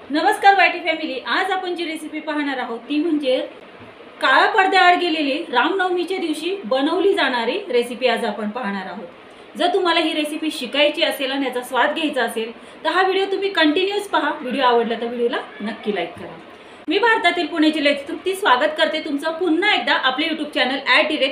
नमस्कार YT family. आज आपण जी रेसिपी पाहणार आहोत ती म्हणजे काळा पडद्याआड गेलेली रामनवमीच्या दिवशी बनवली जाणारी रेसिपी आज आपण पाहणार आहोत। जर तुम्हाला ही रेसिपी शिकायची असेल आणि याचा स्वाद घ्यायचा असेल तर हा व्हिडिओ तुम्ही कंटिन्यूअस पहा। व्हिडिओ आवडला तर व्हिडिओला नक्की लाईक करा। मी भारतातील पुणे जिल्ह्याची तृप्ती स्वागत करते तुमचं पुन्हा एकदा आपले यूट्यूब चॅनल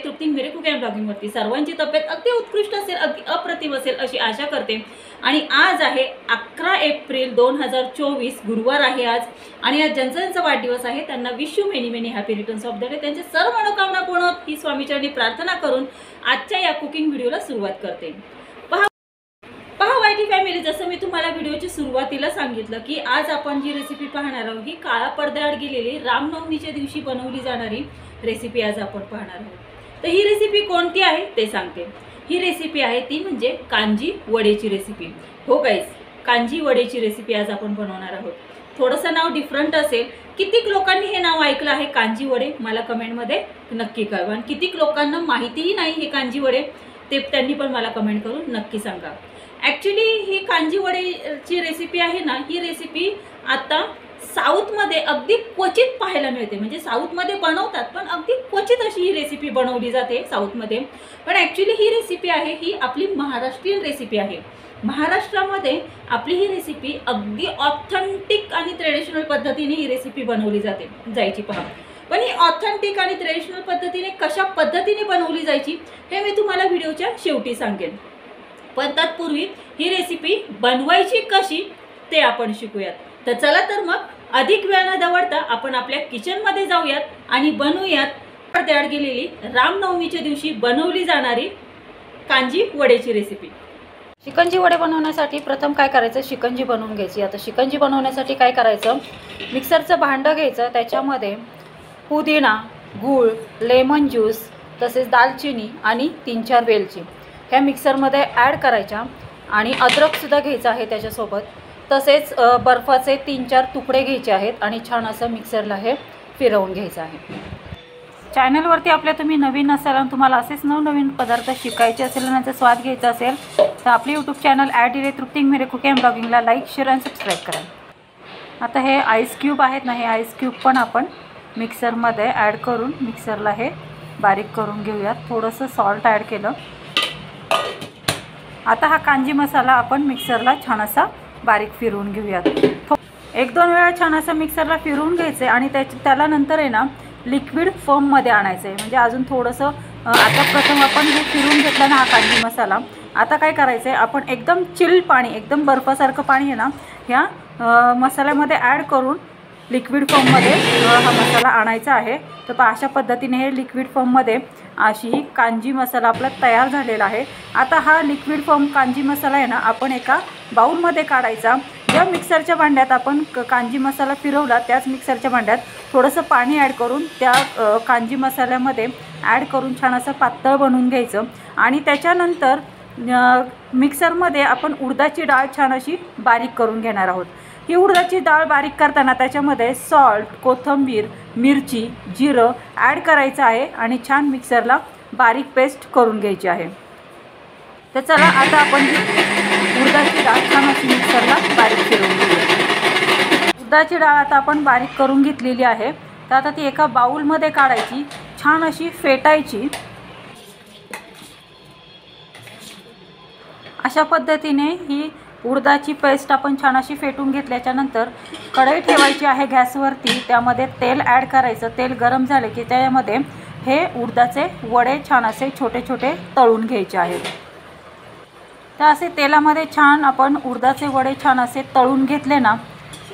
@तृप्ती मेरे कुक अँड ब्लॉगिंग वरती। सर्वांची तब्येत अगदी उत्कृष्ट असेल, अगदी अप्रतिम असेल अशी आशा करते। आणि आज आहे 11 एप्रिल 2024, गुरुवार आहे आज। आणि आज ज्यांचा वाढदिवस आहे त्यांना wish you many many happy returns of the day. त्यांचे सर्व मनोकामना पूर्ण होत ही स्वामीचरणी प्रार्थना करून आजच्या या कुकिंग व्हिडिओला सुरुवात करते। पहा वायटी फॅमिली, जसं मी तुम्हाला व्हिडिओच्या सुरुवातीला सांगितलं की आज आपण जी रेसिपी पाहणार आहोत ही काळा पडद्याआड गेलेली रामनवमीच्या दिवशी बनवली जाणारी रेसिपी आज आपण पाहणार आहोत। तर ही रेसिपी कोणती आहे ते सांगते। ही रेसिपी आहे ती म्हणजे कांजी वडेची रेसिपी। हो गाईस, कांजी वडेची रेसिपी आज आपण बनवणार आहोत। थोडंसं नाव डिफरंट असेल। कितीक लोकांनी हे नाव ऐकलं आहे कांजी वडे मला कमेंटमध्ये नक्की कळवा। आणि कितीक लोकांना माहितीही नाही हे कांजी वडे ते त्यांनी पण मला कमेंट करून नक्की सांगा। ॲक्च्युली ही कांजी वडेची रेसिपी आहे ना, ही रेसिपी आता साऊथमध्ये अगदी क्वचित पाहायला मिळते। म्हणजे साऊथमध्ये बनवतात पण अगदी क्वचित अशी ही रेसिपी बनवली जाते साऊथमध्ये। पण ॲक्च्युली ही रेसिपी आहे ही आपली महाराष्ट्रीयन रेसिपी आहे। महाराष्ट्रामध्ये आपली ही रेसिपी अगदी ऑथेंटिक आणि ट्रेडिशनल पद्धतीने ही रेसिपी बनवली जायची पहा। पण ही ऑथेंटिक आणि ट्रेडिशनल पद्धतीने कशा पद्धतीने बनवली जायची हे मी तुम्हाला व्हिडिओच्या शेवटी सांगेन। पण तत्पूर्वी ही रेसिपी बनवायची कशी ते आपण शिकूयात। तर चला तर मग अधिक वेळ न दवडता आपण आपल्या किचनमध्ये जाऊयात आणि बनवूयात पडद्याआड गेलेली रामनवमीच्या दिवशी बनवली जाणारी कांजी वडेची रेसिपी। शिकंजी वडे बनवण्यासाठी प्रथम काय करायचं, शिकंजी बनवून घ्यायची। आता शिकंजी बनवण्यासाठी काय करायचं, मिक्सरचं भांडं घ्यायचं, त्याच्यामध्ये पुदिना, गूळ, लेमन ज्यूस, तसेच दालचिनी आणि 3-4 वेलची ह्या मिक्सरमध्ये ॲड करायच्या। आणि अद्रकसुद्धा घ्यायचं आहे त्याच्यासोबत। तसेच बर्फाचे 3-4 तुकडे घ्यायचे आहेत आणि छान असं मिक्सरला हे फिरवून घ्यायचं आहे। चॅनलवरती आपल्या तुम्ही नवीन असाल आणि तुम्हाला असेच नवनवीन पदार्थ शिकायचे असेल आणि त्याचा स्वाद घ्यायचा असेल तर आपले यूट्यूब चॅनल @तृप्ती मेरे कुक अँड ब्लॉगिंगला लाईक, शेअर आणि सबस्क्राईब करा। आता हे आईस क्यूब आहेत ना, हे आईस क्यूब पण आपण मिक्सरमध्ये ॲड करून मिक्सरला हे बारीक करून घेऊयात। थोडंसं सॉल्ट ॲड केलं। आता हा कांजी मसाला आपण मिक्सरला छान असा बारीक फिरवून घेऊयात। 1-2 वेळा छान असं मिक्सरला फिरवून घ्यायचं आणि त्याला नंतर आहे ना लिक्विड फॉर्ममध्ये आणायचं आहे। म्हणजे अजून थोडंसं आता प्रथम आपण हे फिरवून घेतलं ना हा कांजी मसाला। आता काय करायचं आहे, आपण एकदम चिल पाणी, एकदम बर्फासारखं पाणी आहे ना ह्या मसाल्यामध्ये ॲड करून लिक्विड फॉर्ममध्ये हा मसाला आणायचा आहे। तर अशा पद्धतीने हे लिक्विड फॉर्ममध्ये अशी कांजी मसाला आपला तयार झालेला आहे। आता हा लिक्विड फॉर्म कांजी मसाला आहे ना आपण एका बाउलमध्ये काढायचा। ज्या मिक्सरच्या भांड्यात आपण कांजी मसाला फिरवला त्याच मिक्सरच्या भांड्यात थोडंसं पाणी ॲड करून त्या कांजी मसाल्यामध्ये ॲड करून छान असं पातळ बनवून घ्यायचं। आणि त्याच्यानंतर मिक्सरमध्ये आपण उडदाची डाळ छान अशी बारीक करून घेणार आहोत। ही उडदाची डाळ बारीक करताना त्याच्यामध्ये सॉल्ट, कोथिंबीर, मिरची, जिरं ॲड करायचं आहे आणि छान मिक्सरला बारीक पेस्ट करून घ्यायची आहे। तर चला आता आपण उडदाची डाळ छान अशी मिक्सरला बारीक करून घेऊया। उडदाची डाळ आता आपण बारीक करून घेतलेली आहे। तर आता ती एका बाउलमध्ये काढायची, छान अशी फेटायची। अशा पद्धतीने ही उडदाची पेस्ट आपण छान अशी फेटून घेतल्याच्यानंतर कढई ठेवायची आहे गॅसवरती। त्यामध्ये तेल ॲड करायचं। तेल गरम झाले की त्यामध्ये हे उडदाचे वडे छान असे छोटे छोटे तळून घ्यायचे आहेत। तर असे तेलामध्ये छान आपण उडदाचे वडे छान असे तळून घेतले ना,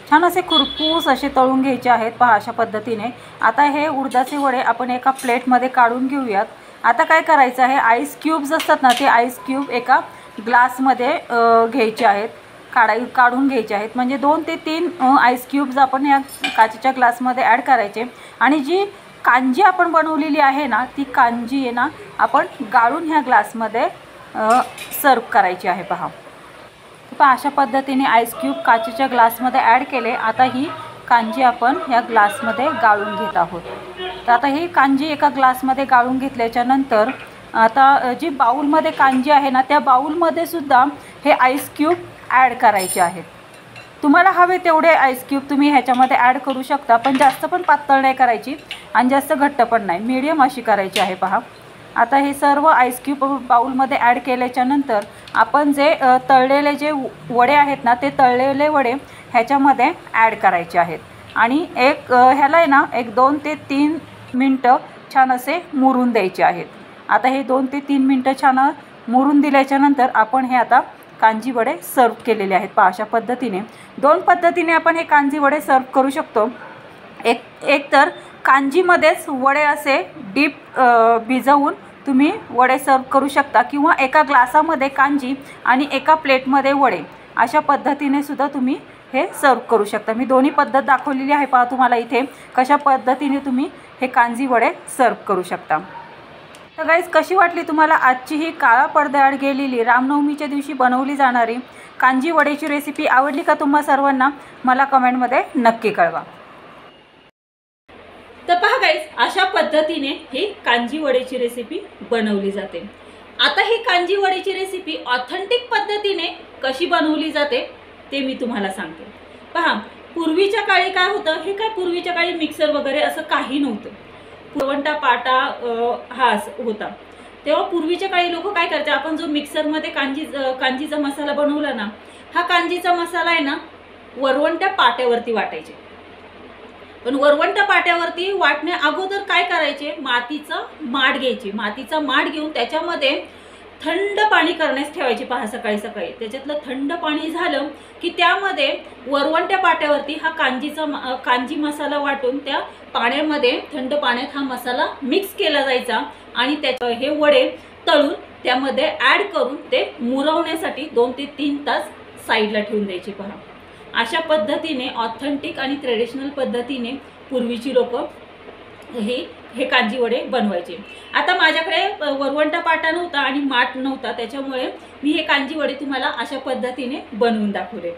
छान असे कुरकुस असे तळून घ्यायचे आहेत पहा अशा पद्धतीने। आता हे उडदाचे वडे आपण एका प्लेटमध्ये काढून घेऊयात। आता काय करायचं आहे, आईस क्यूब्स असतात ना ते आईस क्यूब एका ग्लासमध्ये घ्यायचे आहेत, काढून घ्यायचे आहेत। म्हणजे 2 ते 3 आईस क्यूब्स आपण या काचेच्या ग्लासमध्ये ॲड करायचे। आणि जी कांजी आपण बनवलेली आहे ना ती कांजी आहे ना आपण गाळून ह्या ग्लासमध्ये सर्व करायची आहे पहा। अशा पद्धतीने आईस क्यूब काचेच्या ग्लासमध्ये ॲड केले। आता ही कांजी आपण ह्या ग्लासमध्ये गाळून घेत आहोत। तर आता ही कांजी एका ग्लासमध्ये गाळून घेतल्याच्या नंतर आता जी बाउलमध्ये कांजी आहे ना त्या बाउलमध्ये सुद्धा हे आईस क्यूब ॲड करायचे आहेत। तुम्हाला हवे तेवढे आईस क्यूब तुम्ही ह्याच्यामध्ये ॲड करू शकता, पण जास्त पण पातळ नाही करायची आणि जास्त घट्ट पण नाही, मीडियम अशी करायची आहे पहा। आता हे सर्व आईस क्यूब बाउलमध्ये ॲड केल्याच्या नंतर आपण जे तळलेले जे वडे आहेत ना, ते तळलेले वडे ह्याच्यामध्ये ॲड करायचे आहेत आणि ह्याला आहे ना 2 ते 3 मिनटं छान असे मुरून द्यायचे आहेत। आता हे 2 ते 3 मिनटं छान मुरून दिल्याच्या नंतर आपण हे आता कांजी वडे सर्व केलेले आहेत पहा। अशा पद्धतीने 2 पद्धतीने आपण हे कांजी वडे सर्व करू शकतो। एक तर कांजीमध्येच वडे असे डीप भिजवून तुम्ही वडे सर्व करू शकता, किंवा एका ग्लासामध्ये कांजी आणि एका प्लेटमध्ये वडे, अशा पद्धतीने सुद्धा तुम्ही हे सर्व करू शकता। मी दोन्ही पद्धत दाखवलेली आहे पहा तुम्हाला इथे, कशा पद्धतीने तुम्ही हे कांजी वडे सर्व करू शकता। तर गाईज, कशी वाटली तुम्हाला आजची ही काळा पडद्याआड गेलेली रामनवमीच्या दिवशी बनवली जाणारी कांजी वडेची रेसिपी? आवडली का तुम्हा सर्वांना? मला कमेंटमध्ये नक्की कळवा। तर पहा गाईज, अशा पद्धतीने ही कांजी वडेची रेसिपी बनवली जाते। आता ही कांजी वडेची रेसिपी ऑथेंटिक पद्धतीने कशी बनवली जाते ते मी तुम्हाला सांगते। पहा, पूर्वीच्या काळी काय होतं, हे काय पूर्वीच्या काळी मिक्सर वगैरे असं काही नव्हतं, वरवंटा पाटा हा होता। तेव्हा पूर्वीच्या काळी लोक काय करायचे, आपण जो मिक्सरमध्ये कांजीचा मसाला बनवला ना, हा कांजीचा मसाला आहे ना वरवंट्या पाट्यावरती वाटायचे। पण वरवंटा पाट्यावरती वाटण्या अगोदर काय करायचे, मातीचा माठ घ्यायचे, मातीचा माठ घेऊन त्याच्यामध्ये थंड पाणी करण्यास ठेवायचे पहा सकाळी सकाळी। त्याच्यातलं थंड पाणी झालं की त्यामध्ये वरवंट्या पाट्यावरती हा कांजी मसाला वाटून त्या पाण्यामध्ये, थंड पाण्यात हा मसाला मिक्स केला जायचा आणि हे वडे तळून त्यामध्ये ॲड करून ते मुरवण्यासाठी 2 ते 3 तास साईडला ठेवून द्यायचे पहा। अशा पद्धतीने ऑथेंटिक आणि ट्रेडिशनल पद्धतीने पूर्वीची लोक हे कांजी वडे बनवायचे। आता माझ्याकडे वरवंटा पाटा नव्हता आणि माठ नव्हता, त्याच्यामुळे मी हे कांजी वडे तुम्हाला अशा पद्धतीने बनवून दाखवले।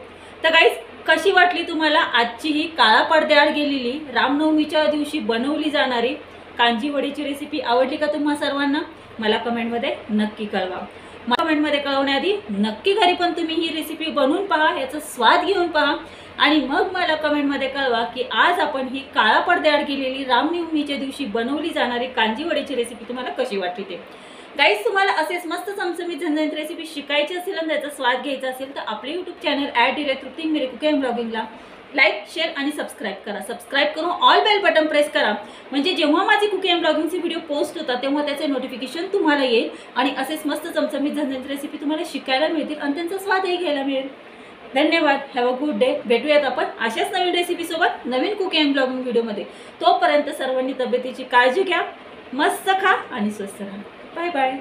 तर गाईज, कशी वाटली तुम्हाला आजची ही काळा पडद्याआड गेलेली रामनवमीच्या दिवशी बनवली जाणारी कांजी वडीची रेसिपी? आवडली का तुम्हा सर्वांना? मला कमेंटमध्ये नक्की कळवा। कमेंटमध्ये कळवण्याआधी नक्की घरी पण तुम्ही ही रेसिपी बनवून पहा, याचा स्वाद घेऊन पहा आणि मग मला कमेंटमध्ये कळवा की आज आपण ही काळा पडद्याआड गेलेली रामनवमीच्या दिवशी बनवली जाणारी कांजी वडीची रेसिपी तुम्हाला कशी वाटली ते। गाईज, तुम्हाला असेच मस्त चमचमीत झणझणीत रेसिपी शिकायची असेल आणि त्याचा स्वाद घ्यायचा असेल तर आपले यूट्यूब चॅनल @तृप्ती मेरे कुकिंग एंड ब्लॉगिंगला लाईक, शेअर आणि सबस्क्राईब करा। सबस्क्राईब करून ऑल बेल बटन प्रेस करा, म्हणजे जेव्हा माझी कुकिंग एंड ब्लॉगिंगचे व्हिडिओ पोस्ट होतात तेव्हा त्याचे नोटिफिकेशन तुम्हाला येईल आणि असेच मस्त चमचमीत झणझणीत रेसिपी तुम्हाला शिकायला मिळतील आणि त्यांचा स्वादही घ्यायला मिळेल। धन्यवाद, हॅव अ गुड डे। भेटूयात आपण अशाच नवीन रेसिपी सोबत नवीन कुकिंग एंड ब्लॉगिंग व्हिडिओमध्ये। तोपर्यंत सर्वांनी तब्येतीची काळजी घ्या, मस्त खा आणि स्वस्थ राहा। Bye bye.